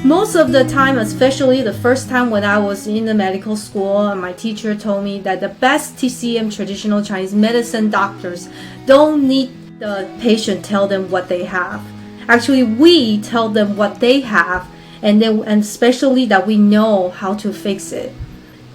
Most of the time, especially the first time when I was in the medical school, and my teacher told me that the best TCM, traditional Chinese medicine doctors, don't need the patient tell them what they have. Actually, we tell them what they have, and especially that we know how to fix it.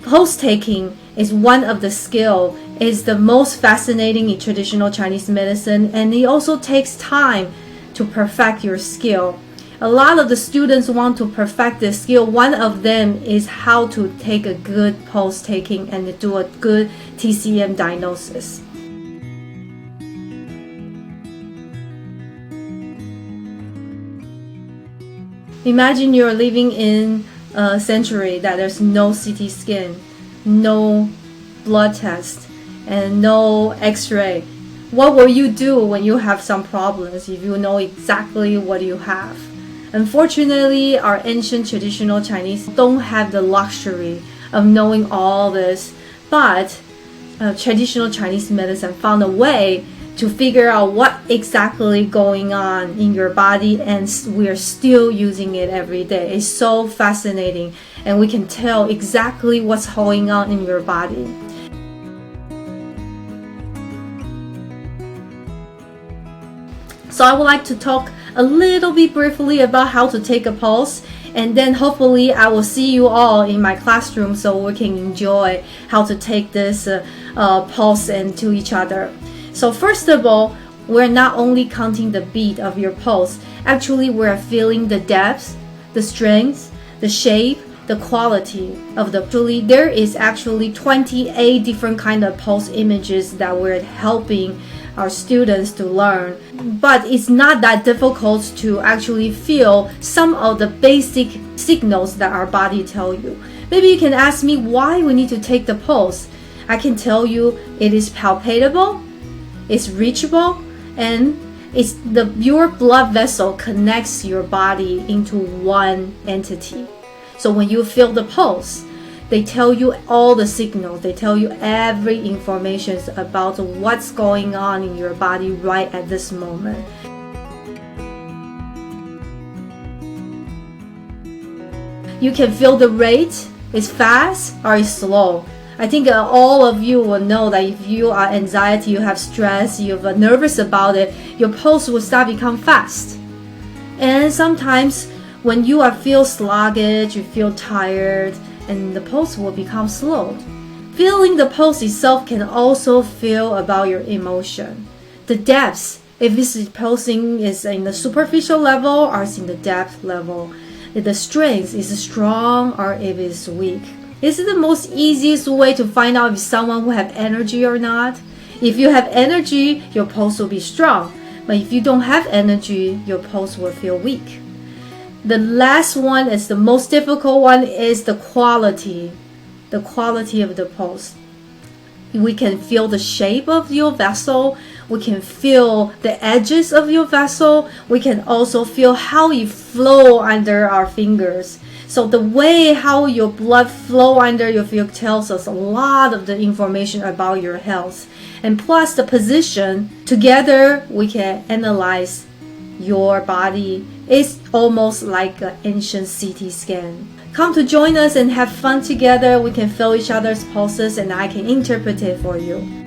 Pulse taking is one of the skill, is the most fascinating in traditional Chinese medicine, and it also takes time to perfect your skill. A lot of the students want to perfect this skill. One of them is how to take a good pulse taking and do a good TCM diagnosis. Imagine you're living in a century that there's no CT scan, no blood test, and no x-ray. What will you do when you have some problems if you know exactly what you have? Unfortunately, our ancient traditional Chinese don't have the luxury of knowing all this, but traditional Chinese medicine found a way to figure out what exactly going on in your body, and we're still using it every day. It's so fascinating, and we can tell exactly what's going on in your body. So I would like to talk a little bit briefly about how to take a pulse, and then hopefully I will see you all in my classroom so we can enjoy how to take this pulse into each other. So first of all, we're not only counting the beat of your pulse, actually we're feeling the depth, the strength, the shape, the quality of the pulse. There is actually 28 different kind of pulse images that we're helping our students to learn, but it's not that difficult to actually feel some of the basic signals that our body tell you. Maybe you can ask me why we need to take the pulse. I can tell you it is palpable, it's reachable, and your blood vessel connects your body into one entity. So when you feel the pulse, they tell you all the signals, they tell you every information about what's going on in your body right at this moment. You can feel the rate, it's fast or it's slow. I think all of you will know that if you are anxiety, you have stress, you're nervous about it, your pulse will start become fast. And sometimes when you feel sluggish, you feel tired, and the pulse will become slow. Feeling the pulse itself can also feel about your emotion. The depth, if this pulsing is in the superficial level or it's in the depth level. If the strength is strong or if it's weak. This is the most easiest way to find out if someone will have energy or not. If you have energy, your pulse will be strong. But if you don't have energy, your pulse will feel weak. The last one is the most difficult one, is the quality of the pulse. We can feel the shape of your vessel. We can feel the edges of your vessel. We can also feel how it flow under our fingers. So the way how your blood flow under your finger tells us a lot of the information about your health. And plus the position, together we can analyze your body. It's almost like an ancient CT scan. Come to join us and have fun together. We can feel each other's pulses and I can interpret it for you.